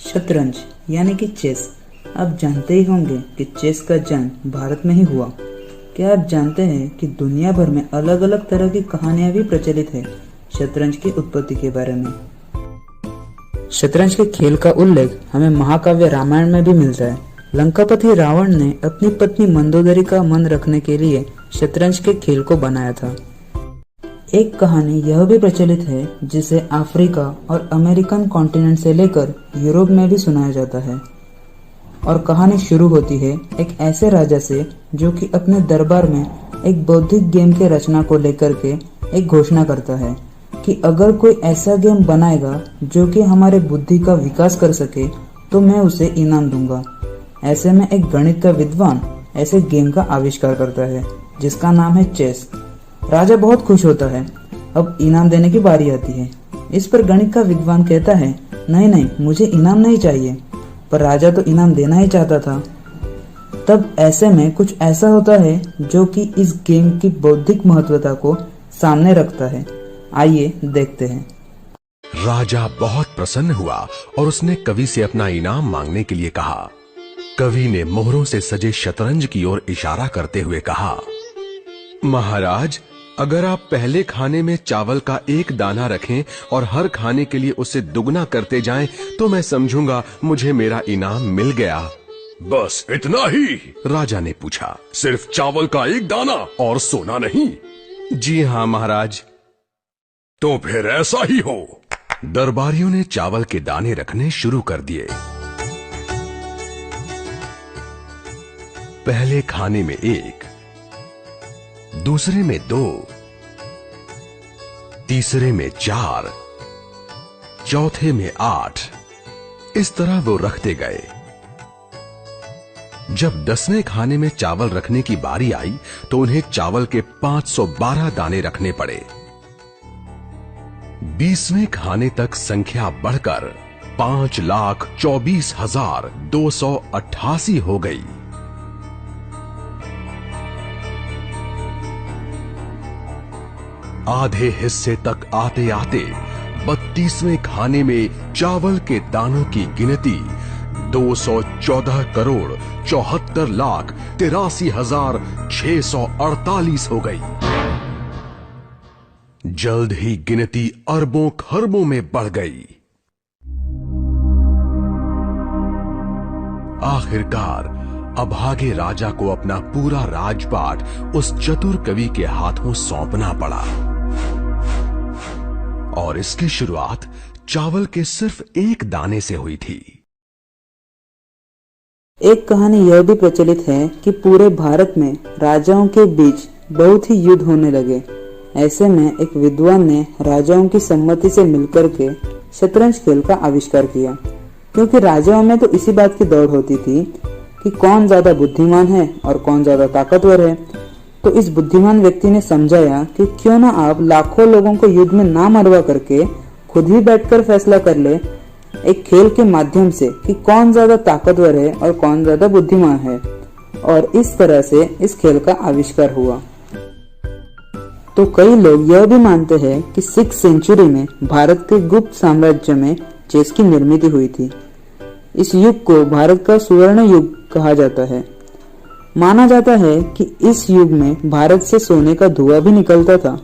शतरंज यानी कि चेस। आप जानते ही होंगे कि चेस का जन्म भारत में ही हुआ। क्या आप जानते हैं कि दुनिया भर में अलग अलग तरह की कहानियां भी प्रचलित है शतरंज की उत्पत्ति के बारे में। शतरंज के खेल का उल्लेख हमें महाकाव्य रामायण में भी मिलता है। लंकापति रावण ने अपनी पत्नी मंदोदरी का मन रखने के लिए शतरंज के खेल को बनाया था। एक कहानी यह भी प्रचलित है जिसे अफ्रीका और अमेरिकन कॉन्टिनेंट से लेकर यूरोप में भी सुनाया जाता है। और कहानी शुरू होती है एक ऐसे राजा से जो कि अपने दरबार में एक बौद्धिक गेम के रचना को लेकर के एक घोषणा करता है कि अगर कोई ऐसा गेम बनाएगा जो कि हमारे बुद्धि का विकास कर सके तो मैं उसे इनाम दूंगा। ऐसे में एक गणित का विद्वान ऐसे गेम का आविष्कार करता है जिसका नाम है चेस। राजा बहुत खुश होता है। अब इनाम देने की बारी आती है। इस पर गणित का विद्वान कहता है, नहीं नहीं, मुझे इनाम नहीं चाहिए। पर राजा तो इनाम देना ही चाहता था। तब ऐसे में कुछ ऐसा होता है जो कि इस गेम की बौद्धिक महत्वता को सामने रखता है। आइए देखते हैं। राजा बहुत प्रसन्न हुआ और उसने कवि से अपना इनाम मांगने के लिए कहा। कवि ने मोहरों से सजे शतरंज की ओर इशारा करते हुए कहा, महाराज, अगर आप पहले खाने में चावल का एक दाना रखें और हर खाने के लिए उसे दुगना करते जाएं, तो मैं समझूंगा मुझे मेरा इनाम मिल गया। बस इतना ही? राजा ने पूछा। सिर्फ चावल का एक दाना और सोना नहीं? जी हाँ महाराज। तो फिर ऐसा ही हो। दरबारियों ने चावल के दाने रखने शुरू कर दिए। पहले खाने में 1, दूसरे में 2, तीसरे में 4, चौथे में 8। इस तरह वो रखते गए। जब 10वें खाने में चावल रखने की बारी आई तो उन्हें चावल के 512 दाने रखने पड़े। 20वें खाने तक संख्या बढ़कर 5,24,288 हो गई। आधे हिस्से तक आते आते 32वें खाने में चावल के दानों की गिनती 214,74,83,648 हो गई। जल्द ही गिनती अरबों खरबों में बढ़ गई। आखिरकार अभागे राजा को अपना पूरा राजपाट उस चतुर कवि के हाथों सौंपना पड़ा। और इसकी शुरुआत चावल के सिर्फ एक दाने से हुई थी। एक कहानी यह भी प्रचलित है कि पूरे भारत में राजाओं के बीच बहुत ही युद्ध होने लगे। ऐसे में एक विद्वान ने राजाओं की सम्मति से मिलकर के शतरंज खेल का आविष्कार किया। क्योंकि राजाओं में तो इसी बात की दौड़ होती थी कि कौन ज्यादा बुद्धिमान है और कौन ज्यादा ताकतवर है। तो इस बुद्धिमान व्यक्ति ने समझाया कि क्यों ना आप लाखों लोगों को युद्ध में ना मरवा करके खुद ही बैठकर फैसला कर ले एक खेल के माध्यम से कि कौन ज्यादा ताकतवर है और कौन ज्यादा बुद्धिमान है। और इस तरह से इस खेल का आविष्कार हुआ। तो कई लोग यह भी मानते हैं कि 6th सेंचुरी में भारत के गुप्त साम्राज्य में चेस की निर्मित हुई थी। इस युग को भारत का स्वर्ण युग कहा जाता है। माना जाता है कि इस युग में भारत से सोने का धुआं भी निकलता था।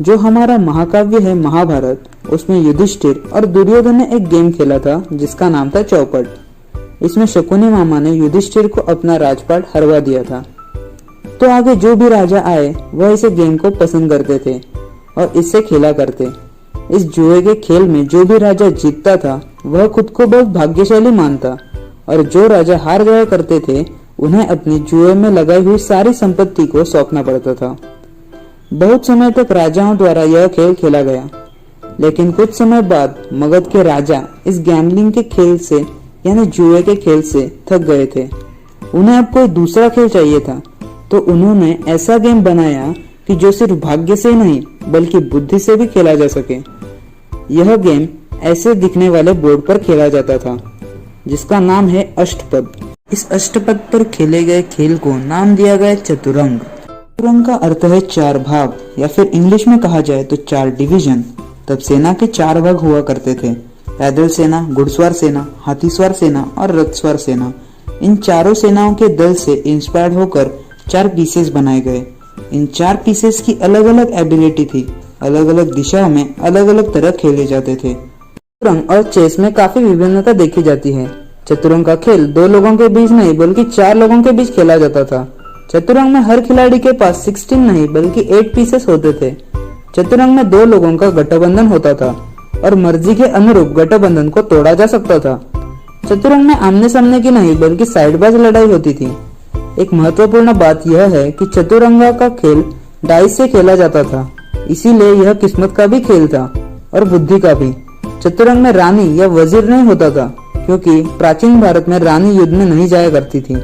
जो हमारा महाकाव्य है महाभारत, उसमें युधिष्ठिर और दुर्योधन ने एक गेम खेला था जिसका नाम था चौपट। इसमें शकुनी मामा ने युधिष्ठिर को अपना राजपाट हरवा दिया था। तो आगे जो भी राजा आए वह इस गेम को पसंद करते थे और इससे खेला करते। इस जुए के खेल में जो भी राजा जीतता था वह खुद को बहुत भाग्यशाली मानता और जो राजा हार गया करते थे उन्हें अपनी जुए में लगाई हुई सारी संपत्ति को सौंपना पड़ता था। बहुत समय तक राजाओं द्वारा यह खेल खेला गया। लेकिन कुछ समय बाद मगध के राजा इस गैम्बलिंग के खेल से यानी जुए के खेल से थक गए थे। उन्हें अब कोई दूसरा खेल चाहिए था। तो उन्होंने ऐसा गेम बनाया कि जो सिर्फ भाग्य से नहीं बल्कि बुद्धि से भी खेला जा सके। यह गेम ऐसे दिखने वाले बोर्ड पर खेला जाता था जिसका नाम है अष्टपद। इस अष्टपद पर खेले गए खेल को नाम दिया गया चतुरंग। चतुरंग का अर्थ है 4 भाग या फिर इंग्लिश में कहा जाए तो 4 डिवीजन। तब सेना के 4 भाग हुआ करते थे पैदल सेना, घुड़सवार सेना, हाथीसवार सेना और रथसवार सेना। इन चारों सेनाओं के दल से इंस्पायर्ड होकर 4 पीसेस बनाए गए। इन 4 पीसेस की अलग अलग एबिलिटी थी, अलग अलग दिशाओं में अलग अलग तरह खेले जाते थे। चतुरंग और चेस में काफी विभिन्नता देखी जाती है। चतुरंग का खेल 2 लोगों के बीच नहीं बल्कि 4 लोगों के बीच खेला जाता था। चतुरंग में हर खिलाड़ी के पास 16 नहीं बल्कि 8 पीसेस होते थे। चतुरंग में 2 लोगों का गठबंधन होता था और मर्जी के अनुरूप गठबंधन को तोड़ा जा सकता था। चतुरंग में आमने सामने की नहीं बल्कि साइडबाज लड़ाई होती थी। एक महत्वपूर्ण बात यह है कि चतुरंगा का खेल डाइस से खेला जाता था, इसीलिए यह किस्मत का भी खेल था और बुद्धि का भी। चतुरंग में रानी या वजीर नहीं होता था, क्योंकि प्राचीन भारत में रानी युद्ध में नहीं जाया करती थी।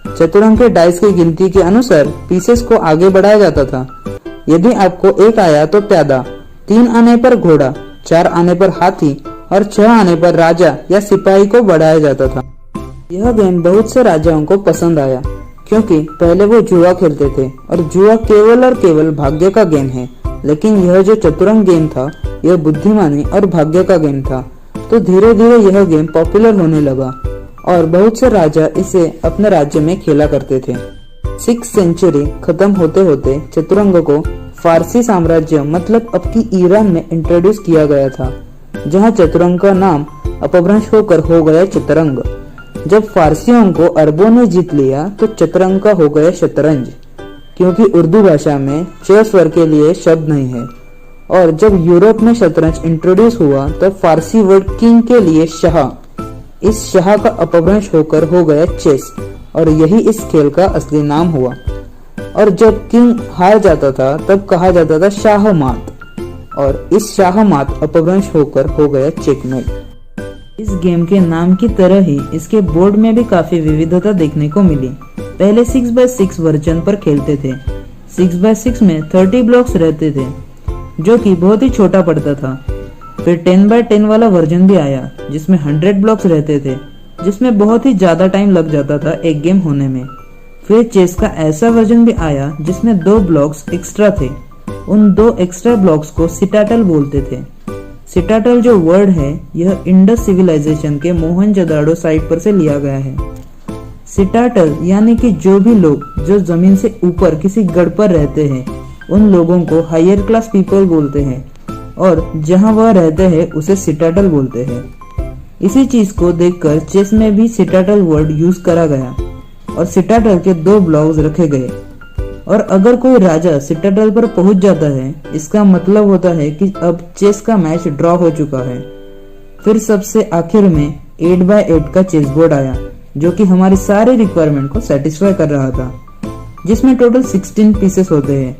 चतुरंग के डाइस की गिनती के अनुसार पीसेस को आगे बढ़ाया जाता था। यदि आपको 1 आया तो प्यादा, 3 आने पर घोड़ा, 4 आने पर हाथी और 6 आने पर राजा या सिपाही को बढ़ाया जाता था। यह गेम बहुत से राजाओं को पसंद आया, क्योंकि पहले वो जुआ खेलते थे और जुआ केवल और केवल भाग्य का गेम है। लेकिन यह जो चतुरंग गेम था यह बुद्धिमानी और भाग्य का गेम था। तो धीरे धीरे यह गेम पॉपुलर होने लगा और बहुत से राजा इसे अपने राज्य में खेला करते थे। 6th सेंचुरी खत्म होते होते चतुरंग को फारसी साम्राज्य मतलब अब की ईरान में इंट्रोड्यूस किया गया था, जहां चतुरंग का नाम अपभ्रंश होकर हो गया चतरंग। जब फारसियों को अरबों ने जीत लिया तो चतुरंग का हो गया शतरंज, क्योंकि उर्दू भाषा में च स्वर के लिए शब्द नहीं है। और जब यूरोप में शतरंज इंट्रोड्यूस हुआ तब फारसी वर्ड किंग के लिए शाह, इस शाह का अपभ्रंश होकर हो गया चेस और यही इस खेल का असली नाम हुआ। और जब किंग हार जाता था तब कहा जाता था शाह मात, और इस शाह मात अपभ्रंश होकर हो गया चेकमेट। इस गेम के नाम की तरह ही इसके बोर्ड में भी काफी विविधता देखने को मिली। पहले 6x6 वर्जन पर खेलते थे। 6x6 में 30 ब्लॉक्स रहते थे, जो कि बहुत ही छोटा पड़ता था। फिर 10x10 वाला वर्जन भी आया जिसमें 100 ब्लॉक्स रहते थे, जिसमें बहुत ही ज्यादा टाइम लग जाता था एक गेम होने में। फिर चेस का ऐसा वर्जन भी आया जिसमें 2 ब्लॉक्स एक्स्ट्रा थे। उन 2 एक्स्ट्रा ब्लॉक्स को सिटाटल बोलते थे। सिटाटल जो वर्ड है यह इंडस सिविलाइजेशन के मोहनजोदाड़ो साइट पर से लिया गया है। सिटाटल यानी कि जो भी लोग जो जमीन से ऊपर किसी गढ़ पर रहते हैं उन लोगों को हायर क्लास पीपल बोलते हैं, और जहां वह रहते हैं उसे सिटाटल बोलते हैं। इसी चीज को देखकर चेस में भी सिटाटल वर्ड यूज करा गया और सिटाटल के 2 ब्लॉक्स रखे गए। और अगर कोई राजा सिटाटल पर पहुंच जाता है इसका मतलब होता है कि अब चेस का मैच ड्रॉ हो चुका है। फिर सबसे आखिर में 8x8 का चेस बोर्ड आया, जो कि हमारी सारे रिक्वायरमेंट को सेटिस्फाई कर रहा था, जिसमें टोटल 16 पीसेस होते हैं,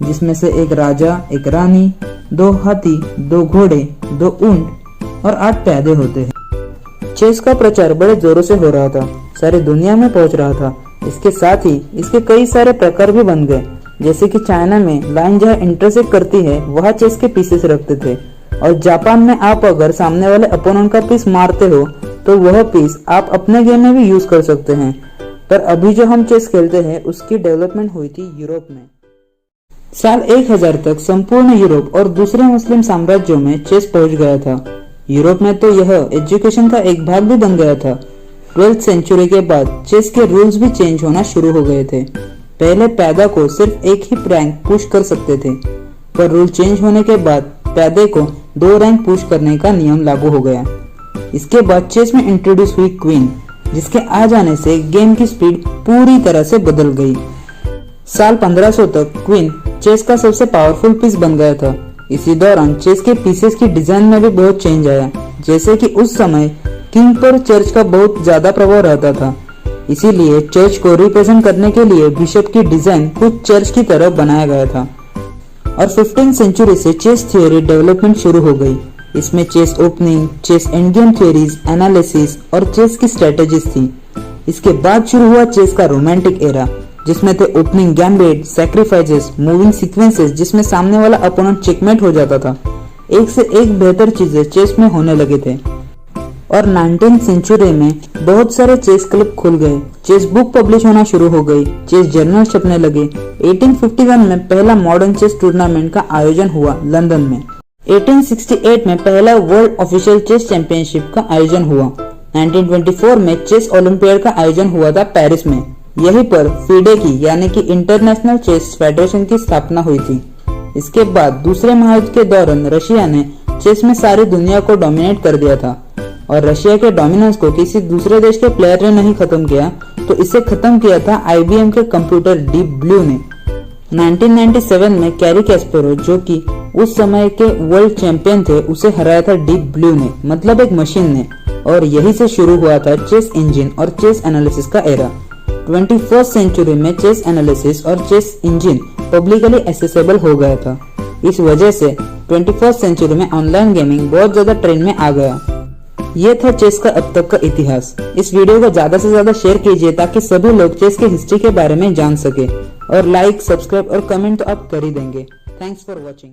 जिसमें से 1 राजा, 1 रानी, 2 हाथी, 2 घोड़े, 2 ऊंट और 8 प्यादे होते हैं। चेस का प्रचार बड़े जोरों से हो रहा था, सारी दुनिया में पहुंच रहा था। इसके साथ ही इसके कई सारे प्रकार भी बन गए, जैसे कि चाइना में लाइन जहाँ इंटरसेक्ट करती है वहाँ चेस के पीसेस रखते थे, और जापान में आप अगर सामने वाले अपोनेंट का पीस मारते हो तो वह पीस आप अपने गेम में भी यूज कर सकते हैं। पर अभी जो हम चेस खेलते हैं उसकी डेवलपमेंट हुई थी यूरोप में। साल 1000 तक संपूर्ण यूरोप और दूसरे मुस्लिम साम्राज्यों में चेस पहुंच गया था। यूरोप में तो यह एजुकेशन का एक भाग भी बन गया था। 12th सेंचुरी के बाद चेस के रूल्स भी चेंज होना शुरू हो गए थे। पहले प्यादा को सिर्फ एक ही रैंक पुश कर सकते थे, पर रूल चेंज होने के बाद प्यादे को 2 रैंक पुश करने का नियम लागू हो गया। इसके बाद चेस में इंट्रोड्यूस हुई क्वीन, जिसके आ जाने से गेम की स्पीड पूरी तरह से बदल गई। साल 1500 तक क्वीन चेस का सबसे पावरफुल पीस बन गया था। इसी दौरान चेस के पीसेस की डिजाइन में भी बहुत चेंज आया, जैसे कि उस समय किंग पर चर्च का बहुत ज्यादा प्रभाव रहता था, इसीलिए चर्च को रिप्रेजेंट करने के लिए बिशप की डिजाइन खुद चर्च की तरह बनाया गया था। और 15th सेंचुरी से चेस थियोरी डेवलपमेंट शुरू हो गई। इसमें chess opening, chess end game theories, analysis और चेस की स्ट्रेटेजीज थी। इसके बाद शुरू हुआ चेस का रोमांटिक एरा, जिसमें थे opening gambit, sacrifices, moving sequences, जिसमें सामने वाला अपोनेंट चेकमेट हो जाता था। एक से एक बेहतर चीजें चेस में होने लगे थे। और 19th सेंचुरी में बहुत सारे चेस क्लब खुल गए, चेस बुक पब्लिश होना शुरू हो गई, चेस जर्नल छपने लगे। 1851 में पहला मॉडर्न चेस टूर्नामेंट का आयोजन हुआ लंदन में। 1868 में पहला वर्ल्ड ऑफिशियल चेस चैंपियनशिप का आयोजन हुआ। 1924 में चेस ओलंपियाड का आयोजन हुआ था पेरिस में। यहीं पर फीडे की यानी कि इंटरनेशनल चेस फेडरेशन की स्थापना हुई थी। इसके बाद दूसरे महायुद्ध के दौरान रशिया ने चेस में सारी दुनिया को डोमिनेट कर दिया था और रशिया के डोमिनेंस को किसी दूसरे देश के प्लेयर ने नहीं खत्म किया, तो इसे खत्म किया था IBM के कंप्यूटर डीप ब्लू ने। 1997 में कैरी कैस्परोव, जो कि उस समय के वर्ल्ड चैंपियन थे, उसे हराया था डीप ब्लू ने, मतलब एक मशीन ने, और यही से शुरू हुआ था चेस इंजन और चेस एनालिसिस का एरा। 21st सेंचुरी में चेस एनालिसिस और चेस इंजन पब्लिकली एक्सेसिबल हो गया था। इस वजह से 21st सेंचुरी में ऑनलाइन गेमिंग बहुत ज्यादा ट्रेंड में आ गया। ये था चेस का अब तक का इतिहास। इस वीडियो को ज्यादा से ज्यादा शेयर कीजिए ताकि सभी लोग चेस की हिस्ट्री के बारे में जान सके, और लाइक, सब्सक्राइब और कमेंट तो आप कर ही देंगे। Thanks for watching.